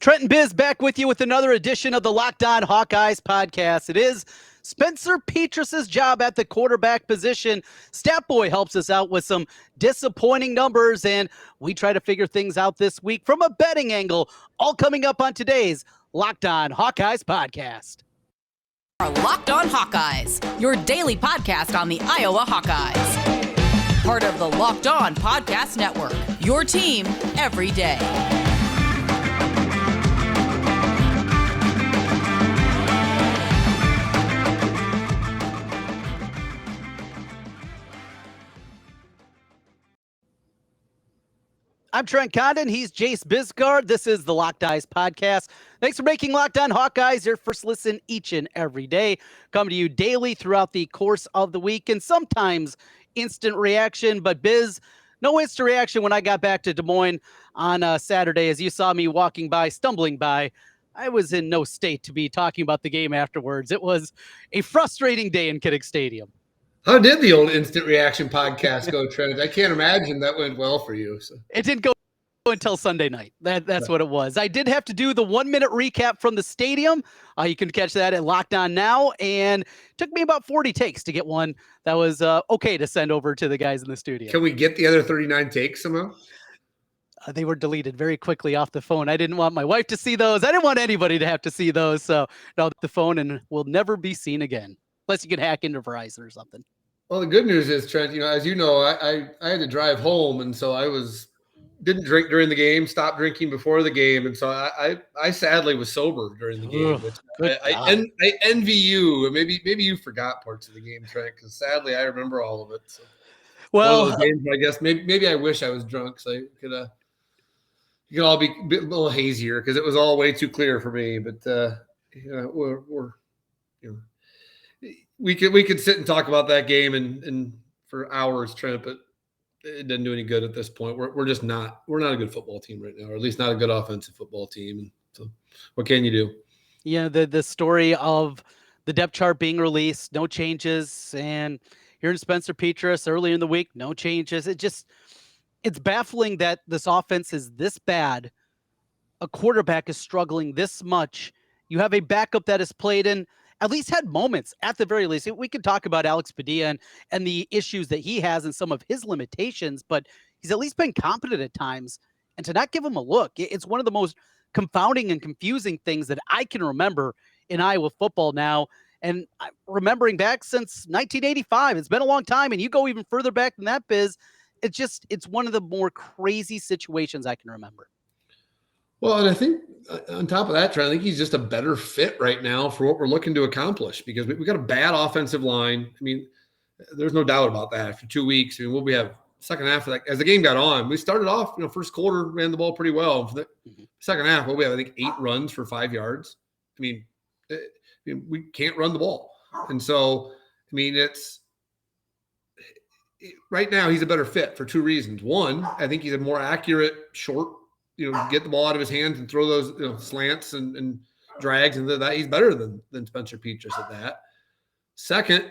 Trent and Biz back with you with another edition of the Locked On Hawkeyes podcast. It is Spencer Petras' job at the quarterback position. Stat Boy helps us out with some disappointing numbers, and we try to figure things out this week from a betting angle, all coming up on today's Locked On Hawkeyes podcast. Our Locked On Hawkeyes, your daily podcast on the Iowa Hawkeyes. Part of the Locked On Podcast Network, your team every day. I'm Trent Condon. He's Jace Bisgard. This is the Locked Eyes podcast. Thanks for making Locked On Hawkeyes your first listen each and every day. Come to you daily throughout the course of the week, and sometimes instant reaction. But Biz, no instant reaction when I got back to Des Moines on Saturday. As you saw me walking by, stumbling by, I was in no state to be talking about the game afterwards. It was a frustrating day in Kinnick Stadium. How did the old instant reaction podcast go, Trent? I can't imagine that went well for you. So. It didn't go until Sunday night. That's what it was. I did have to do the 1 minute recap from the stadium. You can catch that at Locked On Now. And it took me about 40 takes to get one that was okay to send over to the guys in the studio. Can we get the other 39 takes somehow? They were deleted very quickly off the phone. I didn't want my wife to see those. I didn't want anybody to have to see those. So no, the phone and will never be seen again. Unless you can hack into Verizon or something. Well, the good news is, Trent, as you know, I had to drive home, and so didn't drink during the game, stopped drinking before the game, and so I sadly was sober during the game. I envy you. Maybe you forgot parts of the game, Trent, because sadly I remember all of it. So. Well, games, I guess maybe I wish I was drunk so I could you can all be a little hazier because it was all way too clear for me. But we could sit and talk about that game and for hours, Trent, but it doesn't do any good at this point. We're just not a good football team right now, or at least not a good offensive football team. And so what can you do? Yeah, the story of the depth chart being released, no changes, and hearing Spencer Petras early in the week, no changes. It's baffling that this offense is this bad. A quarterback is struggling this much. You have a backup that has played in, at least had moments at the very least. We could talk about Alex Padilla and the issues that he has and some of his limitations, but he's at least been competent at times. And to not give him a look, it's one of the most confounding and confusing things that I can remember in Iowa football now. And remembering back since 1985, it's been a long time. And you go even further back than that, Biz. It's one of the more crazy situations I can remember. Well, and I think on top of that, Trent, I think he's just a better fit right now for what we're looking to accomplish because we got a bad offensive line. I mean, there's no doubt about that. After 2 weeks, I mean, what we have second half of that, as the game got on, we started off, first quarter ran the ball pretty well. For the second half, we have, I think, 8 runs for 5 yards. I mean, we can't run the ball. And so, I mean, right now he's a better fit for 2 reasons. One, I think he's a more accurate, short, get the ball out of his hands and throw those, slants and drags and that. He's better than Spencer Petras at that. Second,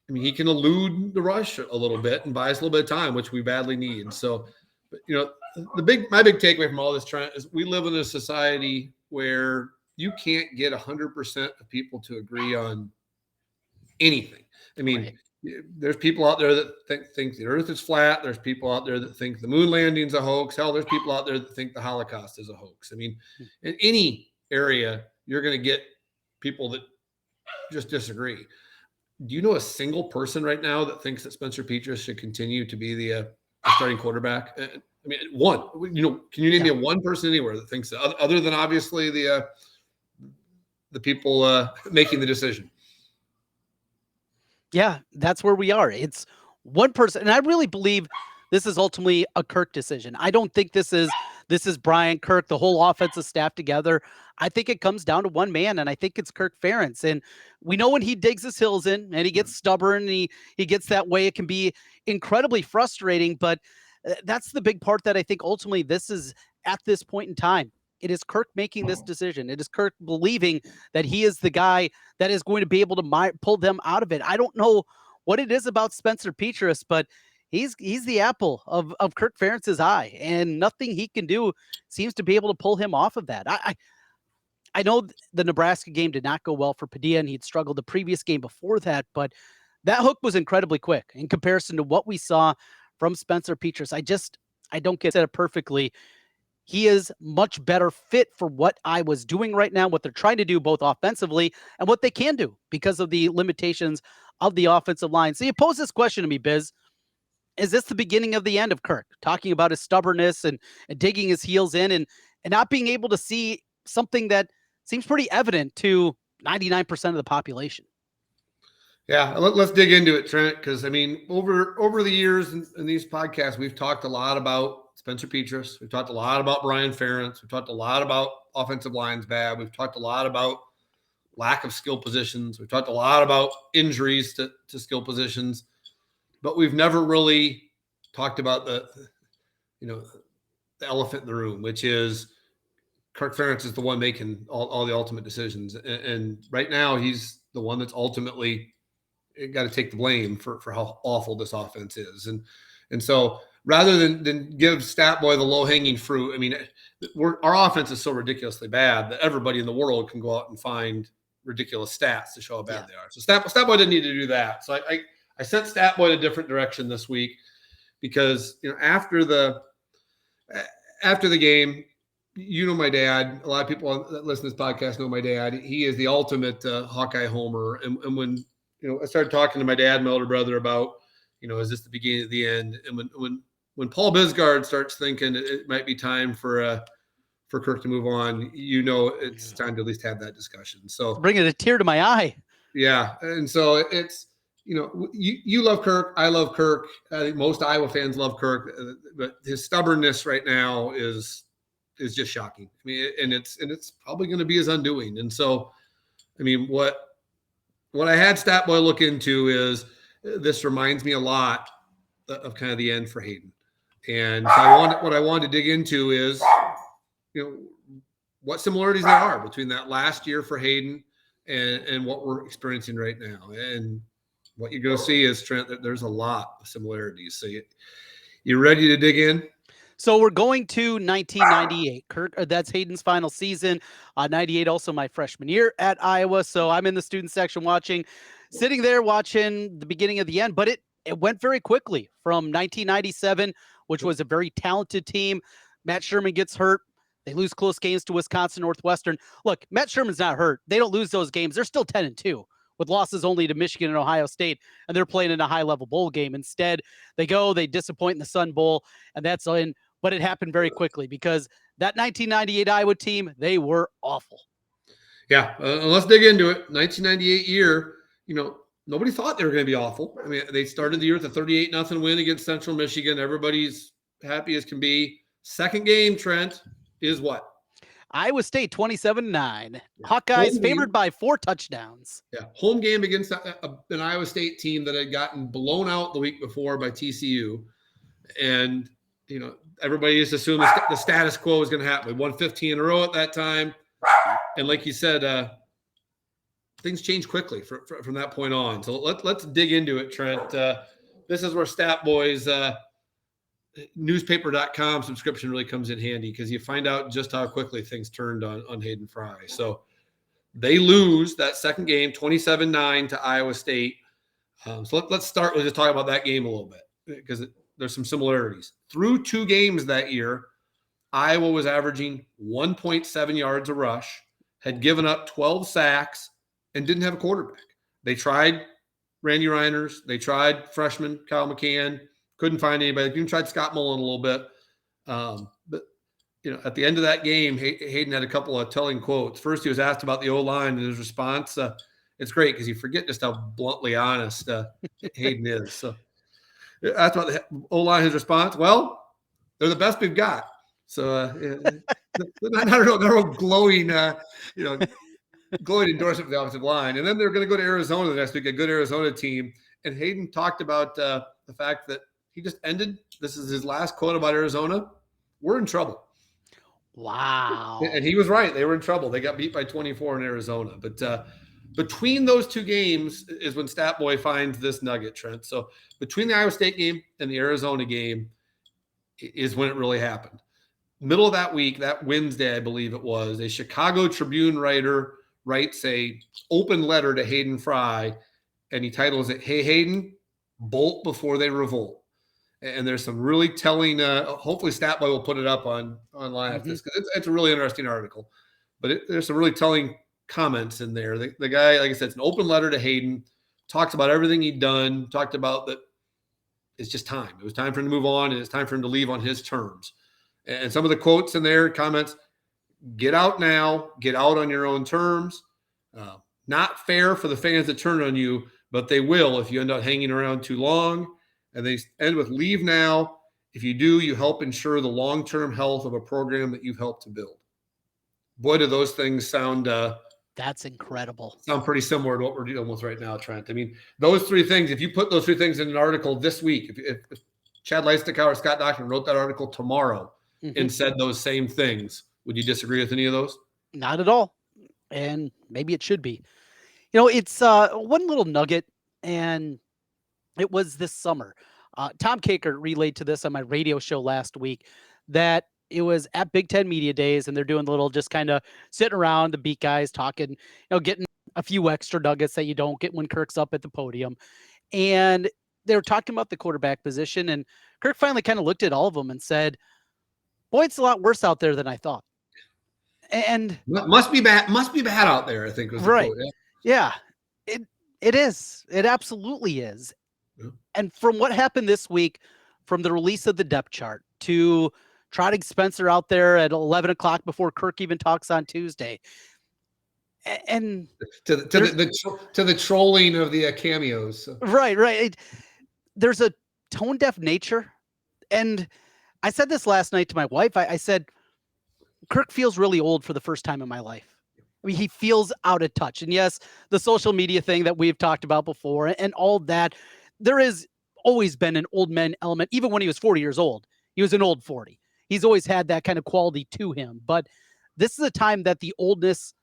I mean, he can elude the rush a little bit and buy us a little bit of time, which we badly need. So, but, my big takeaway from all this, Trent, is we live in a society where you can't get 100% of people to agree on anything. I mean, right. There's people out there that think the earth is flat. There's people out there that think the moon landing's a hoax. Hell, there's people out there that think the Holocaust is a hoax. I mean, in any area, you're going to get people that just disagree. Do you know a single person right now that thinks that Spencer Petras should continue to be the starting quarterback? I mean, one. Can you name me one person anywhere that thinks that, other than obviously the people making the decision? Yeah, that's where we are. It's one person. And I really believe this is ultimately a Kirk decision. I don't think this is Brian, Kirk, the whole offensive staff together. I think it comes down to one man, and I think it's Kirk Ferentz. And we know when he digs his heels in and he gets stubborn and he gets that way, it can be incredibly frustrating. But that's the big part that I think ultimately this is at this point in time. It is Kirk making this decision. It is Kirk believing that he is the guy that is going to be able to pull them out of it. I don't know what it is about Spencer Petras, but he's the apple of Kirk Ferentz's eye, and nothing he can do seems to be able to pull him off of that. I know the Nebraska game did not go well for Padilla, and he'd struggled the previous game before that, but that hook was incredibly quick in comparison to what we saw from Spencer Petras. I don't get it perfectly. He is much better fit for what I was doing right now, what they're trying to do both offensively and what they can do because of the limitations of the offensive line. So you pose this question to me, Biz. Is this the beginning of the end of Kirk? Talking about his stubbornness and digging his heels in and not being able to see something that seems pretty evident to 99% of the population. Yeah, let's dig into it, Trent, because, I mean, over the years in these podcasts, we've talked a lot about Spencer Petras. We've talked a lot about Brian Ferentz. We've talked a lot about offensive lines bad. We've talked a lot about lack of skill positions. We've talked a lot about injuries to skill positions, but we've never really talked about the elephant in the room, which is Kirk Ferentz is the one making all the ultimate decisions. And right now he's the one that's ultimately got to take the blame for how awful this offense is. And so rather than give Statboy the low-hanging fruit, I mean, our offense is so ridiculously bad that everybody in the world can go out and find ridiculous stats to show how bad they are. So Statboy didn't need to do that. So I sent Statboy in a different direction this week because, after the game, my dad. A lot of people that listen to this podcast know my dad. He is the ultimate Hawkeye homer. And when I started talking to my dad and my older brother about, is this the beginning of the end? And when Paul Bisgard starts thinking it might be time for Kirk to move on, it's time to at least have that discussion. So bringing a tear to my eye. Yeah, and so it's you love Kirk, I love Kirk. I think most Iowa fans love Kirk, but his stubbornness right now is just shocking. I mean, and it's probably going to be his undoing. And so, I mean, what I had Statboy look into is this reminds me a lot of kind of the end for Hayden. And so what I wanted to dig into is, what similarities there are between that last year for Hayden and what we're experiencing right now. And what you're going to see is, Trent, that there's a lot of similarities. So you ready to dig in? So we're going to 1998. That's Hayden's final season. 98, also my freshman year at Iowa. So I'm in the student section sitting there watching the beginning of the end. But it went very quickly from 1997, which was a very talented team. Matt Sherman gets hurt. They lose close games to Wisconsin, Northwestern. Look, Matt Sherman's not hurt. They don't lose those games. They're still 10-2 with losses only to Michigan and Ohio State, and they're playing in a high-level bowl game. Instead, they disappoint in the Sun Bowl, and that's in. But it happened very quickly because that 1998 Iowa team, they were awful. Yeah, let's dig into it. 1998 year, nobody thought they were going to be awful. I mean, they started the year with a 38-0 win against Central Michigan. Everybody's happy as can be. Second game, Trent, is what? Iowa State 27-9. Yeah. Hawkeyes favored by 4 touchdowns. Yeah, home game against an Iowa State team that had gotten blown out the week before by TCU. And, everybody just assumed the status quo was going to happen. We won 15 in a row at that time. And like you said, things changed quickly from that point on. So let's dig into it, Trent. This is where Statboy's newspaper.com subscription really comes in handy because you find out just how quickly things turned on Hayden Fry. So they lose that second game, 27-9 to Iowa State. So let's start with just talking about that game a little bit because there's some similarities. Through 2 games that year, Iowa was averaging 1.7 yards a rush, had given up 12 sacks, and didn't have a quarterback. They tried Randy Reiners. They tried freshman Kyle McCann. Couldn't find anybody. They even tried Scott Mullen a little bit. But, at the end of that game, Hayden had a couple of telling quotes. First, he was asked about the O-line, and his response, it's great because you forget just how bluntly honest Hayden is. So asked about the O-line, his response, well, they're the best we've got. So I don't know, they're all glowing, glowing endorsement for the offensive line. And then they're going to go to Arizona the next week, a good Arizona team. And Hayden talked about the fact that he just ended. This is his last quote about Arizona. We're in trouble. Wow. And he was right. They were in trouble. They got beat by 24 in Arizona. But between those two games is when Statboy finds this nugget, Trent. So between the Iowa State game and the Arizona game is when it really happened. Middle of that week, that Wednesday, I believe it was, a Chicago Tribune writer writes a open letter to Hayden Fry, and he titles it, "Hey, Hayden, bolt before they revolt." And there's some really telling, hopefully Statboy will put it up online after this, because it's a really interesting article. But there's some really telling comments in there. The guy, like I said, it's an open letter to Hayden, talks about everything he'd done, talked about that it's just time. It was time for him to move on, and it's time for him to leave on his terms. And some of the quotes in there, comments, "Get out now, get out on your own terms. Not fair for the fans that turn on you, but they will if you end up hanging around too long." And they end with, "Leave now. If you do, you help ensure the long-term health of a program that you've helped to build." Boy, do those things sound That's incredible. Sound pretty similar to what we're dealing with right now, Trent. I mean, those three things, if you put those three things in an article this week, if Chad Leistikow or Scott Dockman wrote that article tomorrow and said those same things, would you disagree with any of those? Not at all. And maybe it should be. It's one little nugget, and it was this summer. Tom Kaker relayed to this on my radio show last week that it was at Big Ten Media Days, and they're doing a little just kind of sitting around, the beat guys talking, getting a few extra nuggets that you don't get when Kirk's up at the podium. And they were talking about the quarterback position, and Kirk finally kind of looked at all of them and said, "Boy, it's a lot worse out there than I thought." And must be bad out there, I think was the right. quote, Yeah, it is. It absolutely is. Yeah. And from what happened this week, from the release of the depth chart to trotting Spencer out there at 11 o'clock before Kirk even talks on Tuesday, and to the trolling of the cameos. Right. There's a tone deaf nature, and I said this last night to my wife. I said, Kirk feels really old for the first time in my life. I mean, he feels out of touch. And yes, the social media thing that we've talked about before and all that, there has always been an old man element. Even when he was 40 years old, he was an old 40. He's always had that kind of quality to him. But this is a time that the oldness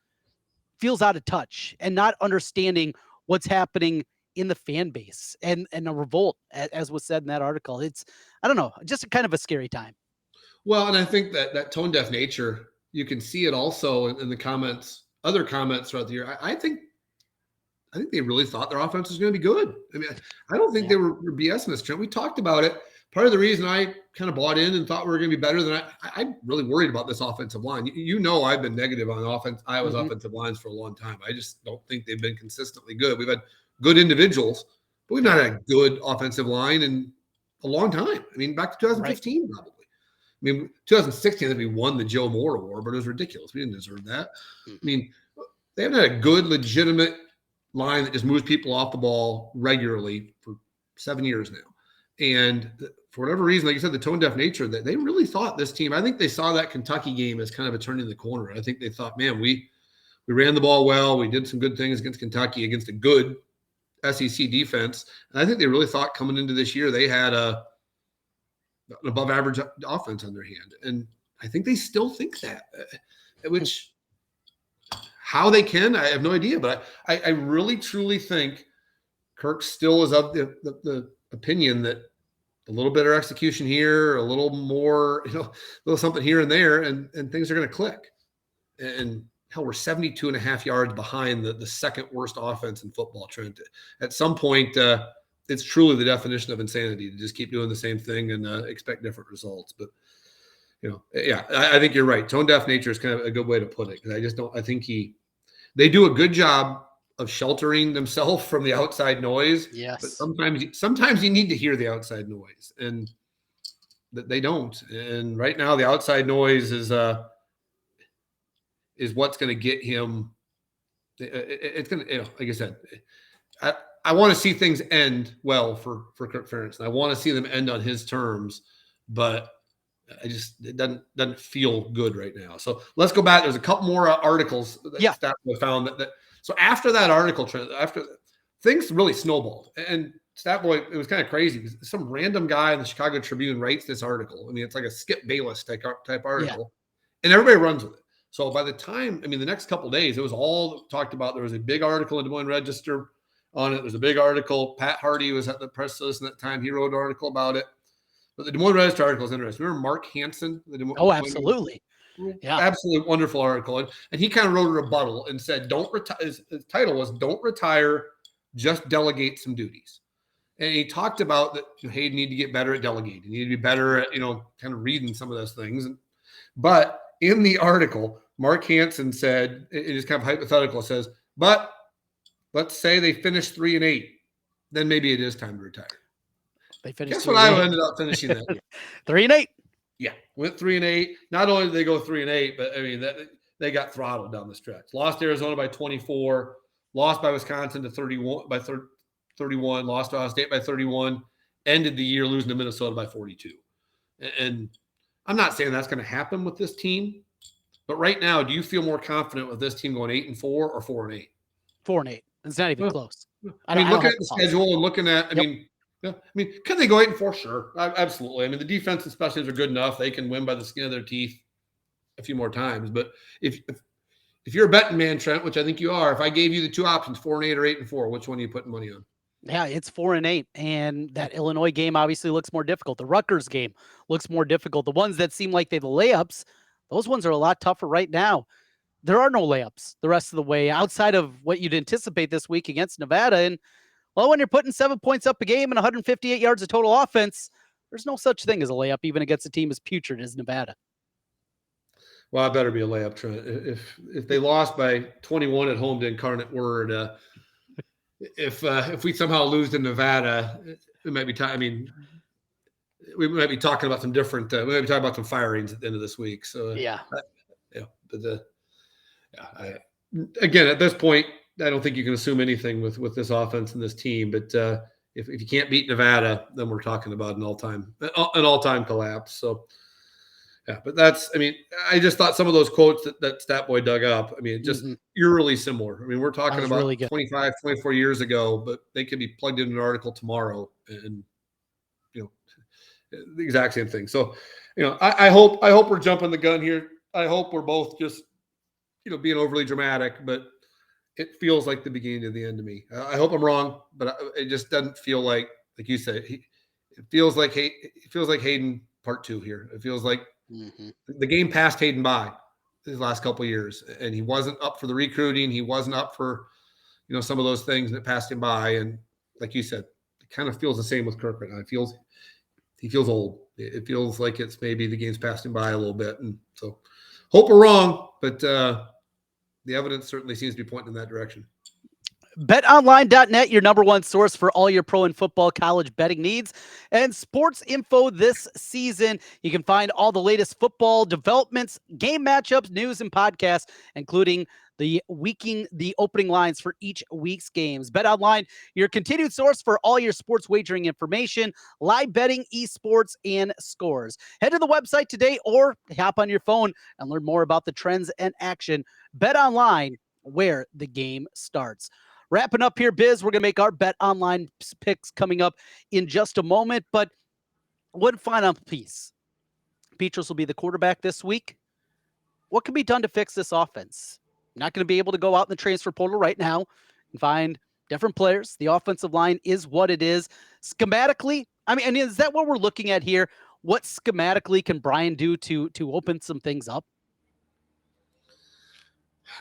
feels out of touch and not understanding what's happening in the fan base and a revolt, as was said in that article. It's, I don't know, just kind of a scary time. Well, and I think that tone deaf nature, you can see it also in the comments, other comments throughout the year. I think they really thought their offense was going to be good. I mean, I don't think they were BSing this, Trent. We talked about it. Part of the reason I kind of bought in and thought we were going to be better than I'm really worried about this offensive line. I've been negative on Iowa's offensive lines for a long time. I just don't think they've been consistently good. We've had good individuals, but we've not had a good offensive line in a long time. I mean, back to 2015, probably. I mean, 2016, that we won the Joe Moore Award, but it was ridiculous. We didn't deserve that. I mean, they haven't had a good, legitimate line that just moves people off the ball regularly for 7 years now. And for whatever reason, like you said, the tone-deaf nature, that they really thought this team, I think they saw that Kentucky game as kind of a turning the corner. I think they thought, man, we ran the ball well. We did some good things against Kentucky, against a good SEC defense. And I think they really thought coming into this year they had an above average offense on their hand. And I think they still think that, which how they can, I have no idea. But I really, truly think Kirk still is of the opinion that a little better execution here, a little more, a little something here and there, and things are going to click. And hell, we're 72.5 yards behind the second worst offense in football, Trent. At some point, it's truly the definition of insanity to just keep doing the same thing and expect different results. But, I think you're right. Tone deaf nature is kind of a good way to put it. Because I think they do a good job of sheltering themselves from the outside noise. Yes. But sometimes you need to hear the outside noise, and they don't. And right now the outside noise is what's going to get him. It's going to, like I said, I want to see things end well for Kirk Ferentz. And I want to see them end on his terms, but it doesn't feel good right now. So let's go back. There's a couple more articles that we found that. So after that article, things really snowballed. And Statboy, it was kind of crazy because some random guy in the Chicago Tribune writes this article. I mean, it's like a Skip Bayless type article, and everybody runs with it. So by the time, the next couple of days, it was all talked about. There was a big article in Des Moines Register on it. There's a big article. Pat Hardy was at the press listen at that time. He wrote an article about it. But the Des Moines Register article is interesting. Remember Mark Hansen? Oh, absolutely. Yeah. Absolutely wonderful article. And he kind of wrote a rebuttal and said, his title was Don't Retire, Just Delegate Some Duties. And he talked about that Hayden need to get better at delegating. He need to be better at, kind of reading some of those things. But in the article, Mark Hansen said, it is kind of hypothetical, it says, but let's say they finish 3-8, then maybe it is time to retire. They finished. Guess what I ended up finishing that year? 3-8. Yeah, went 3-8. Not only did they go 3-8, but they got throttled down the stretch. Lost Arizona by 24, lost by Wisconsin to 31 by 31, lost to Ohio State by 31, ended the year losing to Minnesota by 42. And I'm not saying that's going to happen with this team, but right now, do you feel more confident with this team going 8-4 or 4-8? 4-8. It's not even close. Looking at the schedule and looking at, can they go 8-4? Sure, absolutely. The defense and special teams are good enough; they can win by the skin of their teeth a few more times. But if you're a betting man, Trent, which I think you are, if I gave you the two options, 4-8 or 8-4, which one are you putting money on? Yeah, it's 4-8, and that Illinois game obviously looks more difficult. The Rutgers game looks more difficult. The ones that seem like they're the layups, those ones are a lot tougher right now. There are no layups the rest of the way outside of what you'd anticipate this week against Nevada. And well, when you're putting 7 points up a game and 158 yards of total offense, there's no such thing as a layup, even against a team as putrid as Nevada. Well, it better be a layup, Trent. If they lost by 21 at home to Incarnate Word, if we somehow lose to Nevada, it might be time. We might be talking about some different. We might be talking about some firings at the end of this week. So again, at this point, I don't think you can assume anything with this offense and this team. But if you can't beat Nevada, then we're talking about an all-time collapse. So. Yeah, but I just thought some of those quotes that Stat Boy dug up, just eerily similar. We're talking about really 25, 24 years ago, but they could be plugged into an article tomorrow and, the exact same thing. So, I hope we're jumping the gun here. I hope we're both just, being overly dramatic, but it feels like the beginning of the end to me. I hope I'm wrong, but it just doesn't feel like you said, it feels like Hayden part 2 here. It feels like, the game passed Hayden by his last couple of years, and he wasn't up for the recruiting. He wasn't up for, some of those things that passed him by. And like you said, it kind of feels the same with Kirk right now. He feels old. It feels like it's maybe the game's passed him by a little bit. And so hope we're wrong, but the evidence certainly seems to be pointing in that direction. BetOnline.net, your number one source for all your pro and football college betting needs and sports info this season. You can find all the latest football developments, game matchups, news, and podcasts, including the opening lines for each week's games. BetOnline, your continued source for all your sports wagering information, live betting, esports, and scores. Head to the website today or hop on your phone and learn more about the trends and action. BetOnline, where the game starts. Wrapping up here, Biz, we're going to make our BetOnline picks coming up in just a moment. But one final piece. Petras will be the quarterback this week. What can be done to fix this offense? Not going to be able to go out in the transfer portal right now and find different players. The offensive line is what it is. Schematically, is that what we're looking at here? What schematically can Brian do to open some things up?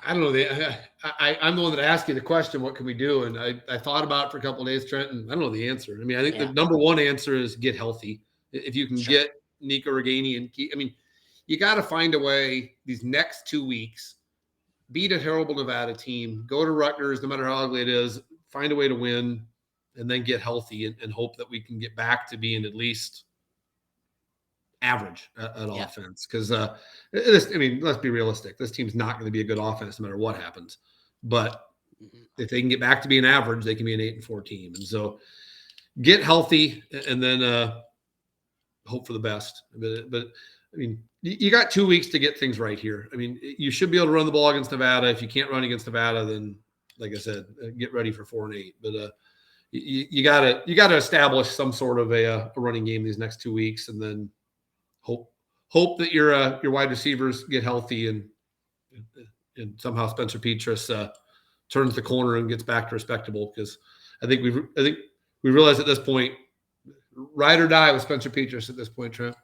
I don't know. I'm the one that asked you the question, what can we do? And I thought about it for a couple of days, Trent, and I don't know the answer. I think the number one answer is get healthy. If you can get Nico Reganey and you got to find a way these next 2 weeks, beat a terrible Nevada team, go to Rutgers, no matter how ugly it is, find a way to win, and then get healthy and hope that we can get back to being at least average at offense. Because let's be realistic. This team's not going to be a good offense no matter what happens. But if they can get back to being average, they can be an 8-4 team. And so get healthy and then hope for the best. But you got 2 weeks to get things right here. You should be able to run the ball against Nevada. If you can't run against Nevada, then like I said, get ready for 4-8. But you got to establish some sort of a running game these next 2 weeks, and then hope that your wide receivers get healthy and and somehow Spencer Petras turns the corner and gets back to respectable, because I think we realize at this point, ride or die with Spencer Petras at this point, Trent.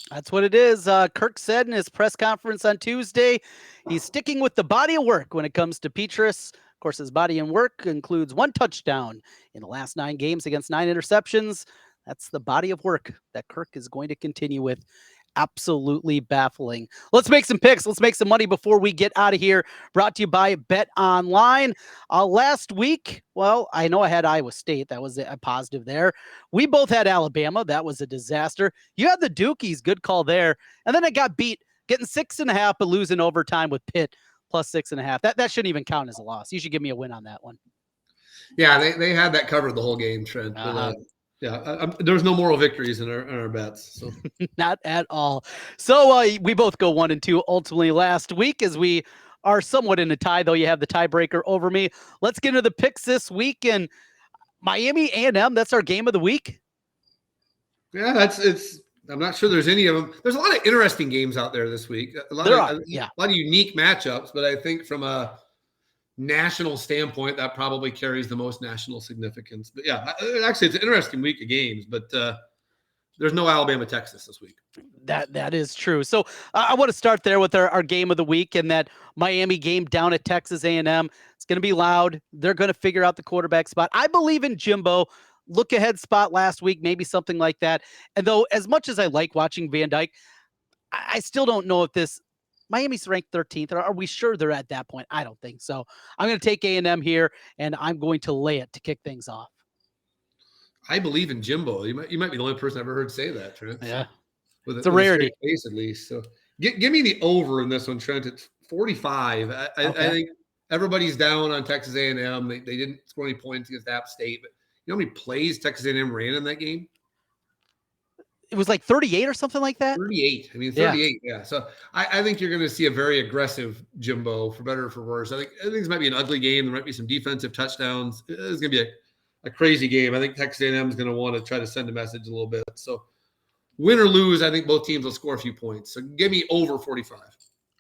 That's what it is. Kirk said in his press conference on Tuesday, he's sticking with the body of work when it comes to Petras. Of course, his body of work includes 1 touchdown in the last 9 games against 9 interceptions. That's the body of work that Kirk is going to continue with. Absolutely baffling. Let's make some picks. Let's make some money before we get out of here. Brought to you by BetOnline. Last week, well, I know I had Iowa State. That was a positive there. We both had Alabama. That was a disaster. You had the Dukies. Good call there. And then I got beat, getting 6.5, but losing overtime with Pitt plus 6.5. That shouldn't even count as a loss. You should give me a win on that one. Yeah, they had that covered the whole game, Trent. There's no moral victories in our bets. So. Not at all. So we both go 1-2 ultimately last week, as we are somewhat in a tie, though you have the tiebreaker over me. Let's get into the picks this week. And Miami A&M, that's our game of the week. Yeah, I'm not sure there's any of them. There's a lot of interesting games out there this week. A lot of unique matchups, but I think from a national standpoint, that probably carries the most national significance. But yeah, actually, it's an interesting week of games, but there's no Alabama, Texas this week. That is true. So I want to start there with our game of the week, and that Miami game down at Texas A&M. It's going to be loud. They're going to figure out the quarterback spot. I believe in Jimbo. Look ahead spot last week, maybe something like that. And though, as much as I like watching Van Dyke, I still don't know if this Miami's ranked 13th. Are we sure they're at that point? I don't think so. I'm going to take A&M here, and I'm going to lay it to kick things off. I believe in Jimbo. You might be the only person I've ever heard say that, Trent. Yeah, it's a rarity. Face at least. So give me the over in this one, Trent. It's 45. I think everybody's down on Texas A&M. They didn't score any points against App State, but you know how many plays Texas A&M ran in that game? It was like 38 or something like that. 38. I mean, 38. Yeah. So I think you're going to see a very aggressive Jimbo, for better or for worse. I think this might be an ugly game. There might be some defensive touchdowns. It's going to be a crazy game. I think Texas A&M is going to want to try to send a message a little bit. So win or lose, I think both teams will score a few points. So give me over 45.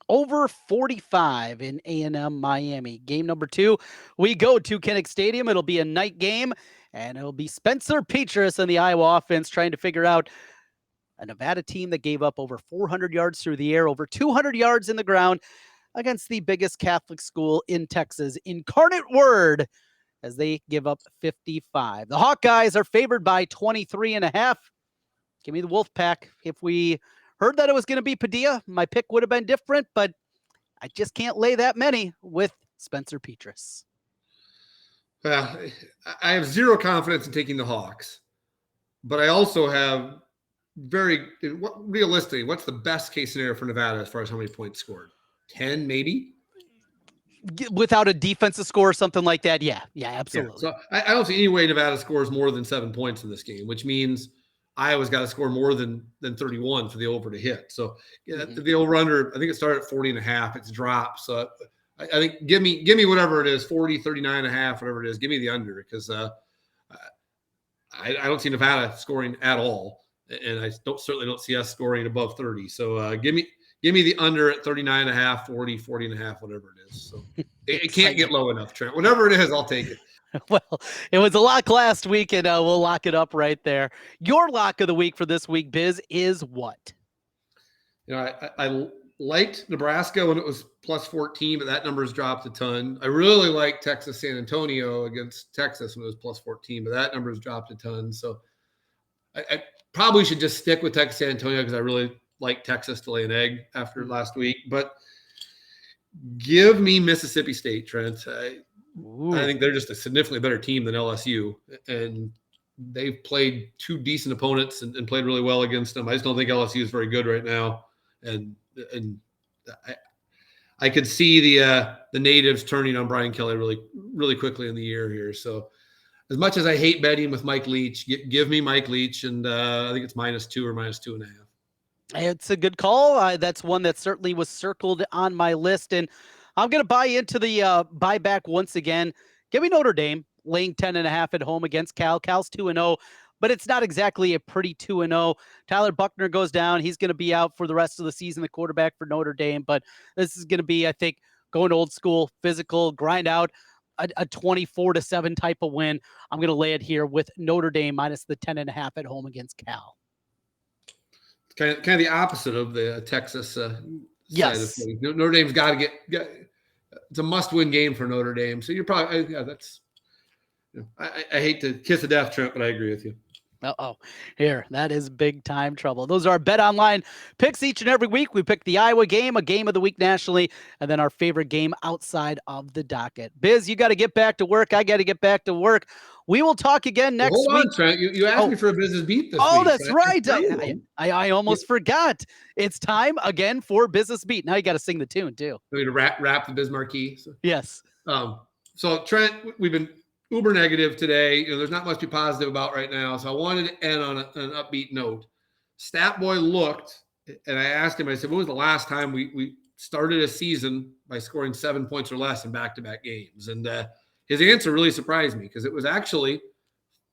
Over 45 in A&M Miami. Game number 2, we go to Kinnick Stadium. It'll be a night game, and it'll be Spencer Petras and the Iowa offense trying to figure out a Nevada team that gave up over 400 yards through the air, over 200 yards in the ground against the biggest Catholic school in Texas, Incarnate Word, as they give up 55. The Hawkeyes are favored by 23.5. Give me the Wolfpack. If we heard that it was going to be Padilla, my pick would have been different, but I just can't lay that many with Spencer Petras. Well, I have zero confidence in taking the Hawks, but I also have realistically, what's the best case scenario for Nevada as far as how many points scored? 10, maybe? Without a defensive score or something like that, yeah, absolutely. Yeah. So I don't see any way Nevada scores more than 7 points in this game, which means Iowa's got to score more than 31 for the over to hit. So the over-under, I think it started at 40.5. It's dropped. So I think give me whatever it is, 40, 39.5, whatever it is. Give me the under, because I don't see Nevada scoring at all. And I certainly don't see us scoring above 30. So give me the under at 39.5, 40.5, whatever it is. So it can't get low enough, Trent. Whatever it is, I'll take it. Well, it was a lock last week, and we'll lock it up right there. Your lock of the week for this week, Biz, is what? You know, I liked Nebraska when it was plus 14, but that number has dropped a ton. I really like Texas San Antonio against Texas when it was plus 14, but that number has dropped a ton. So I probably should just stick with Texas San Antonio, because I really like Texas to lay an egg after last week. But give me Mississippi State, Trent. I think they're just a significantly better team than LSU, and they've played 2 decent opponents and played really well against them. I just don't think LSU is very good right now, and I could see the natives turning on Brian Kelly really, really quickly in the year here. So as much as I hate betting with Mike Leach, give me Mike Leach, and I think it's -2 or -2.5. It's a good call. That's one that certainly was circled on my list, and I'm going to buy into the buyback once again. Give me Notre Dame laying 10.5 at home against Cal. Cal's 2-0. but it's not exactly a pretty 2-0. Tyler Buckner goes down. He's going to be out for the rest of the season, the quarterback for Notre Dame. But this is going to be, I think, going old school, physical, grind out a 24-7 type of win. I'm going to lay it here with Notre Dame minus the 10.5 at home against Cal. Kind of the opposite of the Texas yes. side of things. Notre Dame's got to get it's a must-win game for Notre Dame. So you're probably that's. I hate to kiss a death, Trent, but I agree with you. Here, that is big time trouble. Those are our BetOnline picks each and every week. We pick the Iowa game, a game of the week nationally, and then our favorite game outside of the docket. Biz, you got to get back to work. I got to get back to work. We will talk again next week. Hold on, Trent. You asked me for a business beat this week. Oh, that's right. I almost forgot. It's time again for business beat. Now you got to sing the tune too. We to rap the Biz Marquee. So. Yes. So Trent, we've been uber negative today. There's not much to be positive about right now. So I wanted to end on an upbeat note. Statboy looked, and I asked him, I said, when was the last time we started a season by scoring 7 points or less in back-to-back games? And his answer really surprised me because it was actually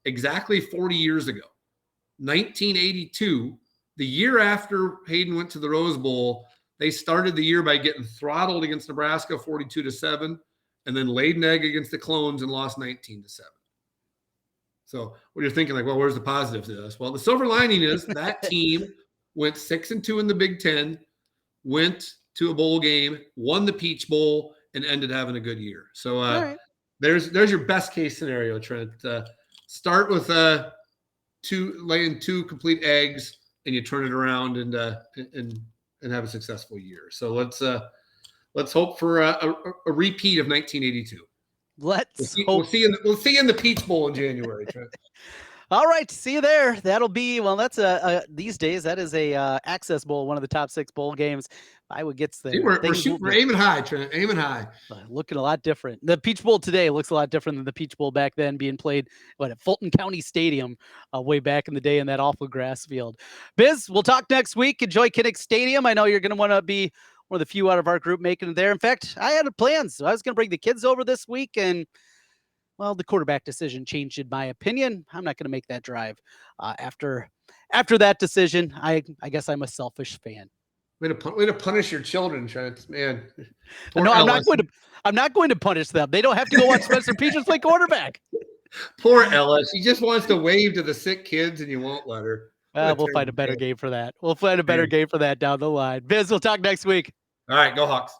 exactly 40 years ago, 1982, the year after Hayden went to the Rose Bowl. They started the year by getting throttled against Nebraska 42-7. And then laid an egg against the Clones and lost 19-7. So what you're thinking, like, well, where's the positive to this? Well, the silver lining is that team went 6-2 in the Big Ten, went to a bowl game, won the Peach Bowl, and ended having a good year. So right. there's your best case scenario, Trent. Start with laying 2 complete eggs, and you turn it around and have a successful year. So let's hope for a repeat of 1982. We'll see you in the Peach Bowl in January, Trent. All right, see you there. That'll be that's these days that is a Access Bowl, one of the top 6 bowl games. Iowa gets there. We're aiming high, Trent. Aiming high. Looking a lot different. The Peach Bowl today looks a lot different than the Peach Bowl back then, being played at Fulton County Stadium way back in the day in that awful grass field. Biz, we'll talk next week. Enjoy Kinnick Stadium. I know you're going to want to be one of the few out of our group making it there. In fact, I had plans. So I was going to bring the kids over this week, and the quarterback decision changed in my opinion. I'm not going to make that drive after that decision. I guess I'm a selfish fan. Way to punish your children, Trent. Man. No, I'm not going to punish them. They don't have to go watch Spencer Petras play quarterback. Poor Ellis. She just wants to wave to the sick kids, and you won't let her. We'll find a better game for that. We'll find a better game for that down the line. Biz, we'll talk next week. All right, go Hawks.